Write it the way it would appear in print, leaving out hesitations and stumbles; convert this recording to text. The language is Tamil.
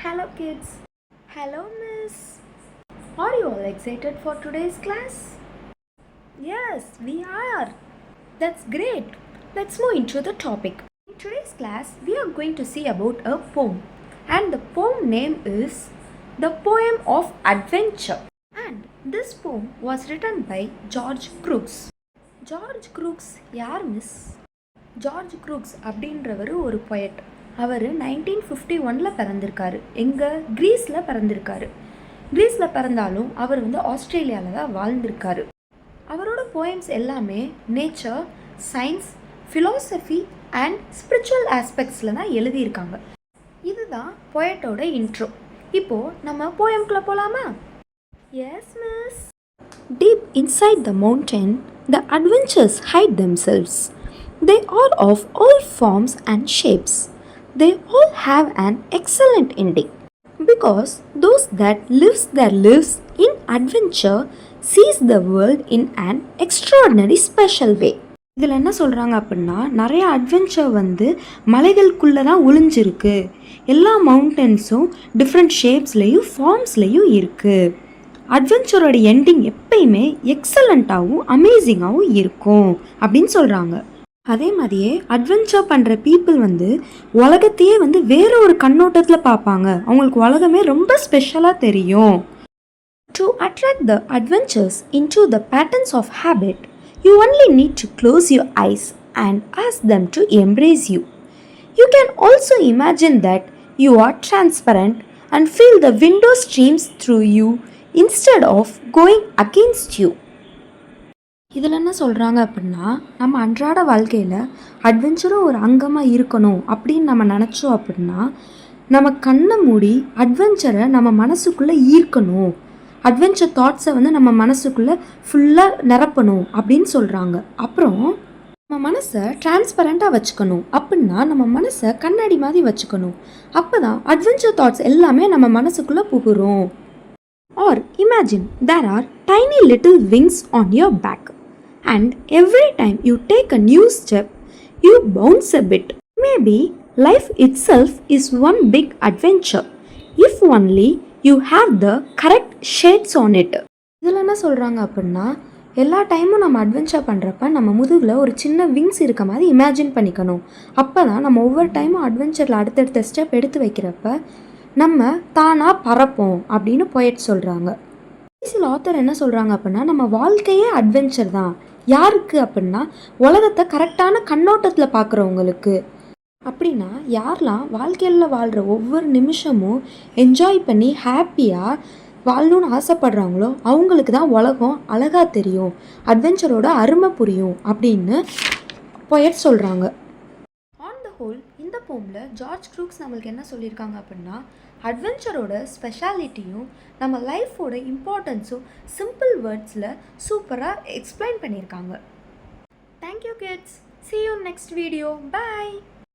Hello kids. Hello miss. Are you all excited for today's class? Yes, we are. That's great. Let's move into the topic. In today's class, we are going to see about a poem. And the poem name is The Poem of Adventure. And this poem was written by George Crooks. George Crooks யார் மிஸ்? ஜார்ஜ் க்ரூக்ஸ் அப்படின்றவர் ஒரு பொயட். அவர் 1951 பிறந்திருக்காரு. எங்கே? கிரீஸில் பிறந்திருக்காரு. கிரீஸில் பிறந்தாலும் அவர் ஆஸ்திரேலியாவில் தான் வாழ்ந்திருக்காரு. அவரோட போயம்ஸ் எல்லாமே nature, science, philosophy and spiritual ஆஸ்பெக்ட்ஸில் தான் எழுதியிருக்காங்க. இதுதான் பொயட்டோட இன்ட்ரோ. இப்போது நம்ம போயம்குள்ளே போகலாமா? Yes miss. Deep inside the mountain, the adventures hide themselves. They are of all forms and shapes. They all have an excellent ending. Because those that lives their lives in adventure sees the world in an extraordinary special way. இதில் என்ன சொல்கிறாங்க அப்படின்னா, நிறைய அட்வென்ச்சர் மலைகளுக்குள்ளே தான் ஒளிஞ்சிருக்கு. எல்லா மவுண்டன்ஸும் டிஃப்ரெண்ட் ஷேப்ஸ்லேயும் ஃபார்ம்ஸ்லேயும் இருக்குது. அட்வென்ச்சரோட எண்டிங் எப்பயுமே எக்ஸலண்ட்டாகவும் அமேசிங்காகவும் இருக்கும் அப்படின்னு சொல்கிறாங்க. அதே மாதிரியே அட்வென்ச்சர் பண்ணுற பீப்புள் உலகத்தையே வேற ஒரு கண்ணோட்டத்தில் பார்ப்பாங்க. அவங்களுக்கு உலகமே ரொம்ப ஸ்பெஷலாக தெரியும். To attract the adventures into the patterns of habit, you only need to close your eyes and ask them to embrace you. You can also imagine that you are transparent and feel the window streams through you instead of going against you. இதில் என்ன சொல்கிறாங்க அப்படின்னா, நம்ம அன்றாட வாழ்க்கையில் அட்வென்ச்சரும் ஒரு அங்கமாக இருக்கணும் அப்படின்னு நம்ம நினச்சோம் அப்படின்னா, நம்ம கண்ணை மூடி அட்வென்ச்சரை நம்ம மனசுக்குள்ளே ஈர்க்கணும். அட்வென்ச்சர் தாட்ஸை நம்ம மனசுக்குள்ளே ஃபுல்லாக நிரப்பணும் அப்படின்னு சொல்கிறாங்க. அப்புறம் நம்ம மனசை டிரான்ஸ்பரண்ட்டாக வச்சுக்கணும். அப்படின்னா நம்ம மனசை கண்ணாடி மாதிரி வச்சுக்கணும். அப்போ தான் அட்வென்ச்சர் தாட்ஸ் எல்லாமே நம்ம மனசுக்குள்ளே புகுரும். Or imagine there are tiny little wings on your back, and every time you take a new step, you bounce a bit. Maybe life itself is one big adventure, if only you have the correct shades on it. இதில் என்ன சொல்கிறாங்க அப்படின்னா, எல்லா டைமும் நம்ம அட்வென்ச்சர் பண்ணுறப்ப நம்ம முதுகில் ஒரு சின்ன விங்ஸ் இருக்க மாதிரி இமேஜின் பண்ணிக்கணும். அப்போ தான் நம்ம ஒவ்வொரு டைமும் அட்வென்ச்சரில் அடுத்தடுத்த ஸ்டெப் எடுத்து வைக்கிறப்ப நம்ம தானாக பறப்போம் அப்படின்னு பொயட் சொல்கிறாங்க. சில ஆத்தர் என்ன சொல்கிறாங்க அப்படின்னா, நம்ம வாழ்க்கையே அட்வென்ச்சர் தான். யாருக்கு அப்படின்னா, உலகத்தை கரெக்டான கண்ணோட்டத்தில் பார்க்குறவங்களுக்கு. அப்படின்னா யாரெல்லாம் வாழ்க்கையில் வாழ்கிற ஒவ்வொரு நிமிஷமும் என்ஜாய் பண்ணி ஹாப்பியாக வாழணும்னு ஆசைப்படுறாங்களோ அவங்களுக்கு தான் உலகம் அழகாக தெரியும், அட்வென்ச்சரோட அருமை புரியும் அப்படின்னு பொயட் சொல்கிறாங்க. ஆன் த ஹோல் இந்த போமில் ஜார்ஜ் க்ரூக்ஸ் நம்மளுக்கு என்ன சொல்லியிருக்காங்க அப்படின்னா, அட்வென்ச்சரோட ஸ்பெஷாலிட்டியும் நம்ம லைஃபோட இம்பார்ட்டன்ஸும் சிம்பிள் வேர்ட்ஸில் சூப்பராக எக்ஸ்பிளைன் பண்ணியிருக்காங்க. Thank you kids. See you next video. Bye.